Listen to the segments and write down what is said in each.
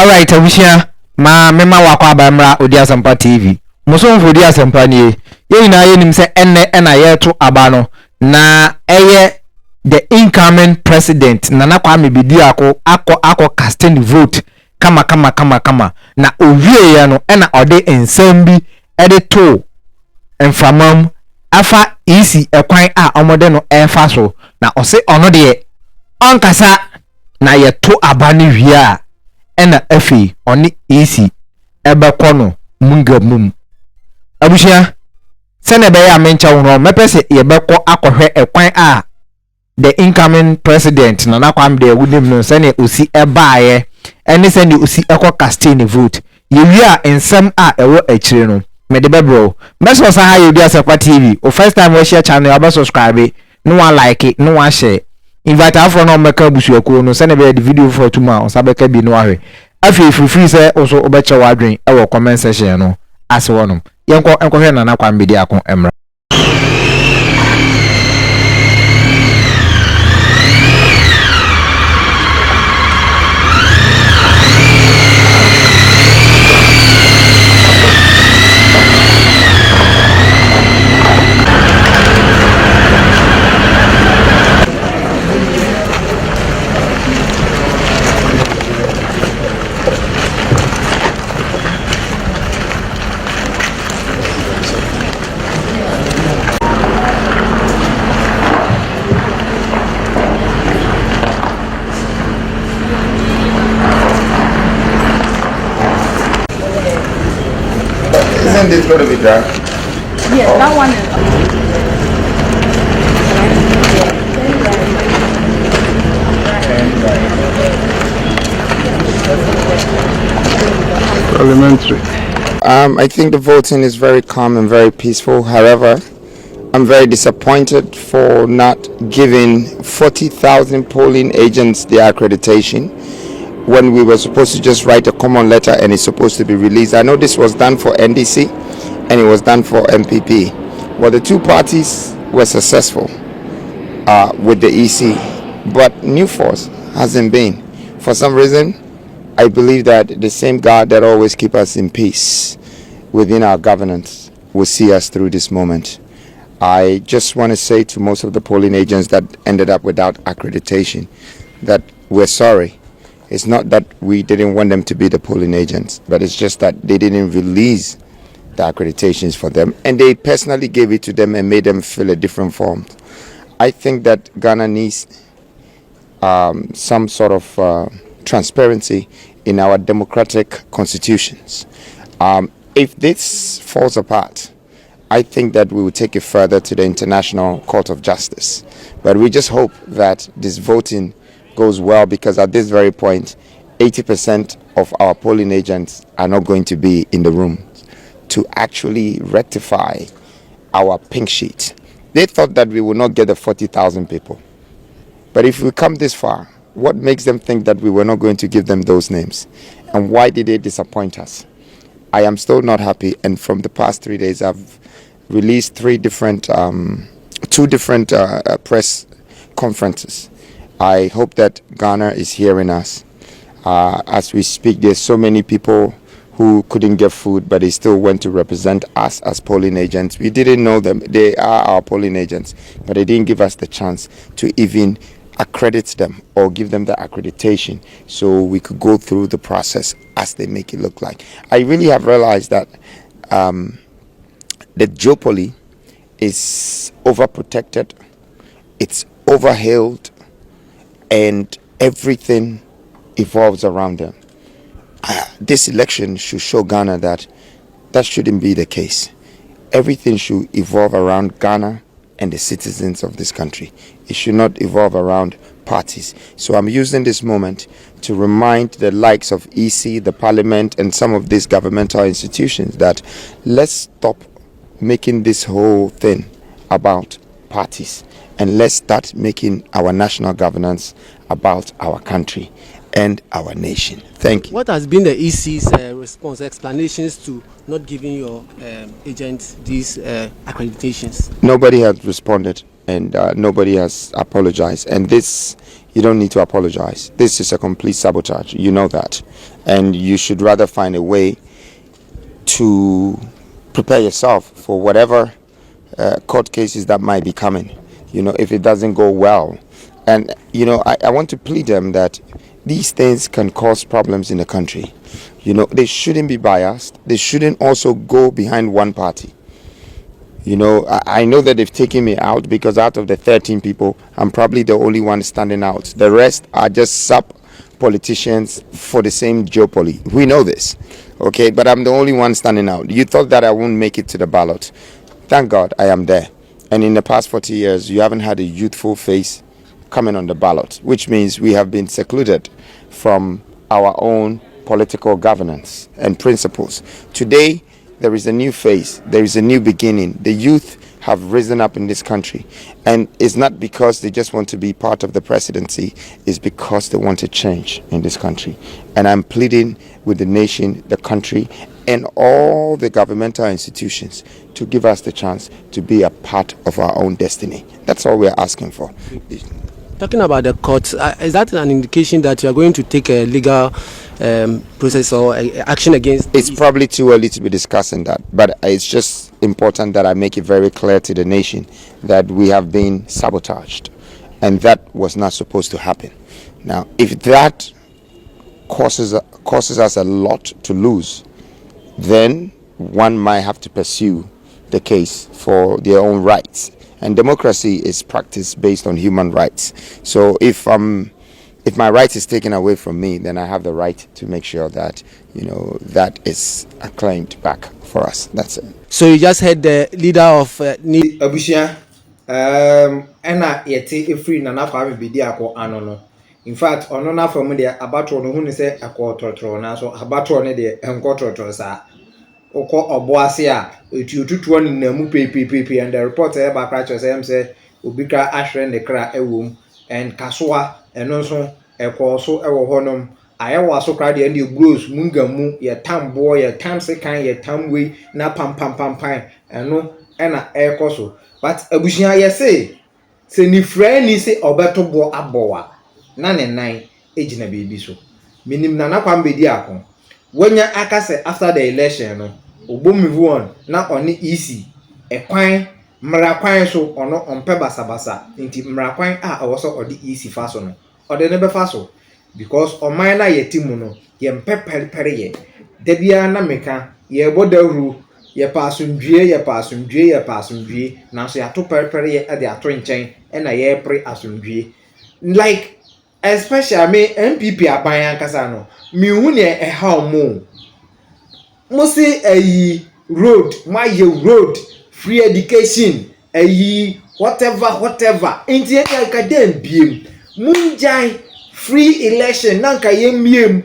Alright, Abishia, ma mema wakwa abamra Odi Asempa TV. Musonfo Odi Asempa nie. Ye na ye nim se ena ye to abano na eye the incoming president Nana Kwame Bediako ako casting vote kama na owie ya no ena ode ensembi ede to enfamam afa isi ekwan a omode no efa so na ose ono de onkasa na ye to abani hia ena afi oni isi ebekọ no mungabum abushia sene be ya mencha wo mepese ye bekọ akohwe ekwan a the incoming president Nana Kwame de wudim no sene osi ebaaye ene sene osi ekọ casting vote ye wi a ensem a ewo akire no me de bebro meso sa ha Odi Asempa TV o first time we share channel aba subscribe no one like it no one share invite afro no meka busuaku no sene be the video for tuma on sabeka bi no ahwe afi free say also obeche wadwen e wo comment section no ase wonom yenko hwe Nana Kwame Bediako emra. Isn't this going to be dry? Yes, that one is Parliamentary. I think the voting is very calm and very peaceful. However, I'm very disappointed for not giving 40,000 polling agents their accreditation when we were supposed to just write a common letter and it's supposed to be released. I know this was done for NDC and it was done for MPP. Well, the two parties were successful with the EC, but New Force hasn't been. For some reason, I believe that the same God that always keeps us in peace within our governance will see us through this moment. I just want to say to most of the polling agents that ended up without accreditation that we're sorry. It's not that we didn't want them to be the polling agents, but it's just that they didn't release the accreditations for them, and they personally gave it to them and made them fill a different form. I think that Ghana needs some sort of transparency in our democratic constitutions. If this falls apart, I think that we will take it further to the International Court of Justice. But we just hope that this voting goes well, because at this very point 80% of our polling agents are not going to be in the room to actually rectify our pink sheet. They thought that we would not get the 40,000 people, but if we come this far, what makes them think that we were not going to give them those names, and why did they disappoint us? I am still not happy, and from the past 3 days I've released two different press conferences. I hope that Ghana is hearing us. As we speak, there's so many people who couldn't get food, but they still went to represent us as polling agents. We didn't know them. They are our polling agents, but they didn't give us the chance to even accredit them or give them the accreditation so we could go through the process as they make it look like. I really have realized that the duopoly is overprotected, it's overhailed, and everything evolves around them. This election should show Ghana that shouldn't be the case. Everything should evolve around Ghana and the citizens of this country. It should not evolve around parties. So I'm using this moment to remind the likes of EC, the Parliament, and some of these governmental institutions that let's stop making this whole thing about parties, and let's start making our national governance about our country and our nation. Thank you. What has been the EC's response, explanations to not giving your agents these accreditations? Nobody has responded. and nobody has apologized. And this, you don't need to apologize. This is a complete sabotage. You know that, and you should rather find a way to prepare yourself for whatever court cases that might be coming. If it doesn't go well, and I want to plead them that these things can cause problems in the country. They shouldn't be biased. They shouldn't also go behind one party. I know that they've taken me out because out of the 13 people, I'm probably the only one standing out. The rest are just sub politicians for the same duopoly. We know this, okay? But I'm the only one standing out. You thought that I won't make it to the ballot. Thank God I am there. And in the past 40 years, you haven't had a youthful face coming on the ballot, which means we have been secluded from our own political governance and principles. Today, there is a new face, there is a new beginning. The youth have risen up in this country, and it's not because they just want to be part of the presidency, it's because they want to change in this country. And I'm pleading with the nation, the country, and all the governmental institutions to give us the chance to be a part of our own destiny. That's all we're asking for. Talking about the courts, is that an indication that you are going to take a legal process or action against? It's probably too early to be discussing that, but it's just important that I make it very clear to the nation that we have been sabotaged, and that was not supposed to happen. Now, if that causes us a lot to lose, then one might have to pursue the case for their own rights. And democracy is practiced based on human rights. So if my rights is taken away from me, then I have the right to make sure that that is acclaimed back for us. That's it. So you just heard the leader of Abusia ena yete efri na Kwame Bediako ano no. In fact, ono na from there abatro no hu ne se akotrotro na so abatro ne de enkotrotro sa. Oko oboase a etututuo ne namu pepepepe, and the report e ba kra say obika ahwere ne kra ewom and kasoa eno so ekọ so ewo honom ayewa so kra de and bros mungamu ye tambo ye tamsekan ye tamwe na pam eno ena ekọ so. But abushia ye say ni frani say obeto bo abowa na ne nan ejina bebi so minim na Kwame Bediako wanya akase after the election no obomivu on na oni EC ekwan mrakwan so ono ompe basabasa nti mrakwan a owo odi EC fa so no ode ne be fa so because oman na yetimu no ye mpe peripere ye dabia na meka ye bodawru ye pasundwie na so ya to peripere ye ade ato nchen na ye pre asundwie like especially me MPP aban ankasa no mi hu ne ha mo say road, my road, free education, whatever. Inti akadem biem. Munjai free election nanka yemiem.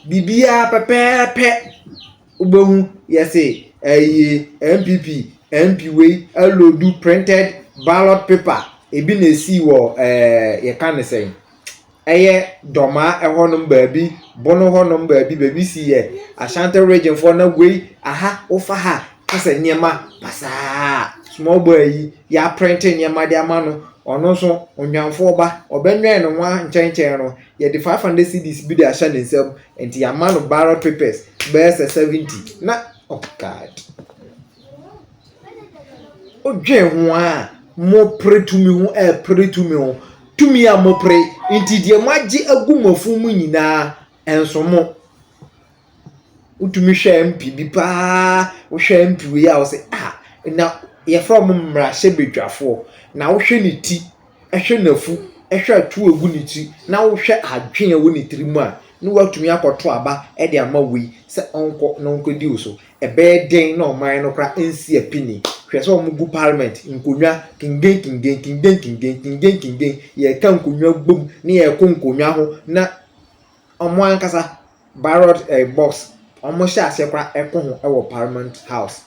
Bibia pepe ubehu yese MPP MPW do printed ballot paper. Ebi na si wo ye kan say eye doma ehonum baabi bono honum baabi si ye Ashanti region for na wey aha ofa ha kase niema pasa small boy ya printing niema de amano ono so onwanfo ba obenwen no wa nchenchen no ye de 500 cedis bi de asha ne nsam enti ya mano ballot papers best 70 na oh god odwen ho a mo pretumi ho pretumi ho tumi a mo pre nti de magye agumafu mu nyina enso mo utumi hwe MP bi pa wo hwe MP we a wo se na ye from mra hye bedwafo na wo hwe ne ti ehwe nafu ehwe atu egu ne ti na wo hwe adwen ewu ne tirimu a no watumi akoto aba e de ama wi se onko no nko di so e be den na oman no kra ensi apini hwe so omugu parliament nkonwa kingen ye kan konwa gbom ne ye konkonwa ho na omo ankasa ballot box omo sha ase kra eko ho e wo parliament house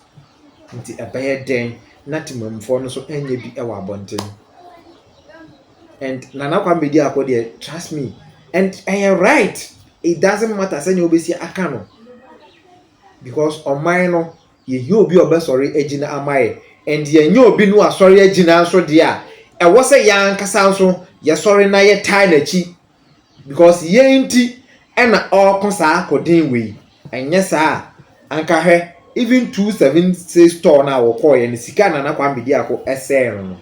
nti e be den na timamfo no so enye bi e wo abonten and Nana Kwame Bediako there trust me and I am right. It doesn't matter say you obesi akano because oman no ye obi obe sorry ejina amaye and ye obi no asori ejina so dia was a young Casanso, ya sorry na ye tie na chi because ye ain't and all consa coding way and yes anka he even 276 store na wo call ye sika na Kwame Bediako no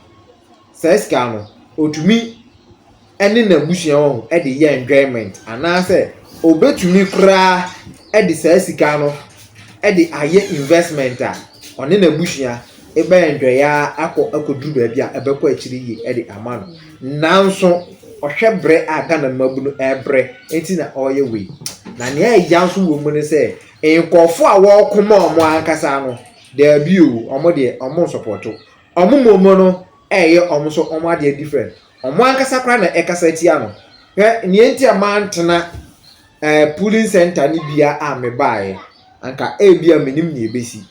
says kano otumi ene na bushia ho e de ye enjoyment ana say obetumi kra e de says sika no e de aye investment a one na bushia e ba enjoy ya akoduru ba bia e be kwa akiri yi e de amano nanso ohwebre aga na mabunu ebre enti na oye we na ne ya nso wo mu ne say enkofo a wo koma omo ankasa no there be o omo de omo support omo momo no omo so omo ade different omo ankasa kra na ekasa tia no he ne enti amantena pooling center ni bia a me bae anka bia menim ne ebesi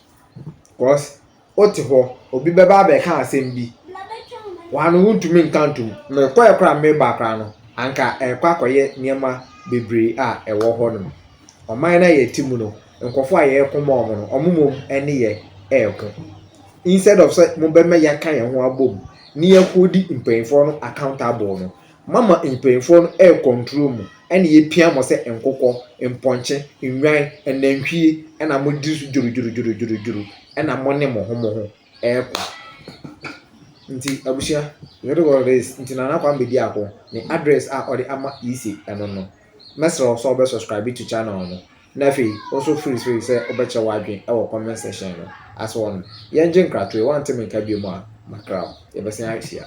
cause oti ho obi beba be ka asem bi wanu wuntumi nkantum me koye kra me ba kra no anka kwa koye niema bebre a ewo ho no oman na ye timu no nkofo a ye koma omo no omumom ene ye eko instead of say mo be me ya kan ye ho abom ni ye kodi impayfo no accountable no mama impayfo no control mu ene ye pia mo se enkokọ emponche enwan enanhwie ena mo disu juru ena mo ne mo ho eko nti abushia yoro go raise nti na Kwame Bediako ni address a odi ama easy eno no mesro so be subscribe to channel no na fi also free say obeche wadwen e wo comment section no as one yenje nkratwe want me ka bi mu a makra e be sen ahia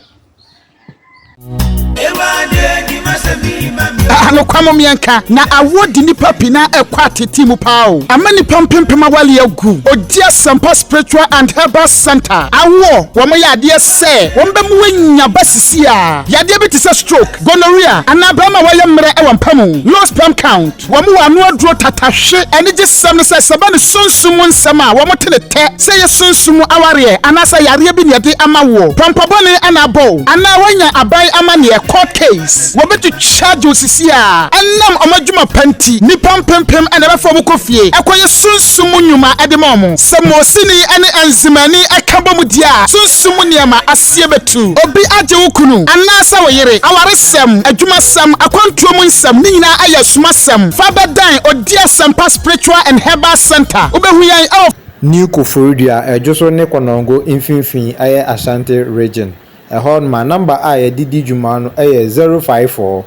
ano kwamo mianka na awodi nipa pina ekwa tete mu pao amani pampempema wale agu odia sampa spiritual and herbal center awo wo mo yade se wo mbe mu wanya basisi a yade bi tse stroke gonorrhea anabama wale mre e wampamu low sperm count wo mo wano adro tatahwe ene je sam ne se sabane sunsumu nsama wo mo telete se ye sunsumu aware anasa yare bi ne yade amawo pampabone anabo ana wanya abai amane court case wo betu charge osisi a enam omadwuma panti ni pampempem ene be fo bukofie ekoye sunsumu nyuma edemom samosini ene enzimani akabom dia sunsumu niama asie betu obi age wukunu anasa woyere awaresem adwuma sam akwantuom nsam ni nyina aya sumasem fabadan odia sampa spiritual and herbal center obehu yan New Koforidia ejoso ne konongo infinfin aye Ashanti region ehon ma number a didi juma no 054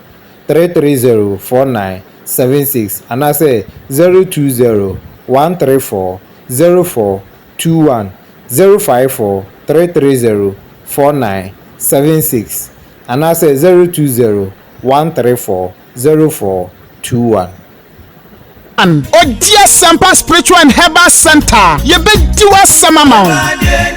330 4976 anase 020 134 0421 054 330 4976 anase 020 134 0421 Odia Sampa Spiritual and Herbal Center. Ye be diwa samamount.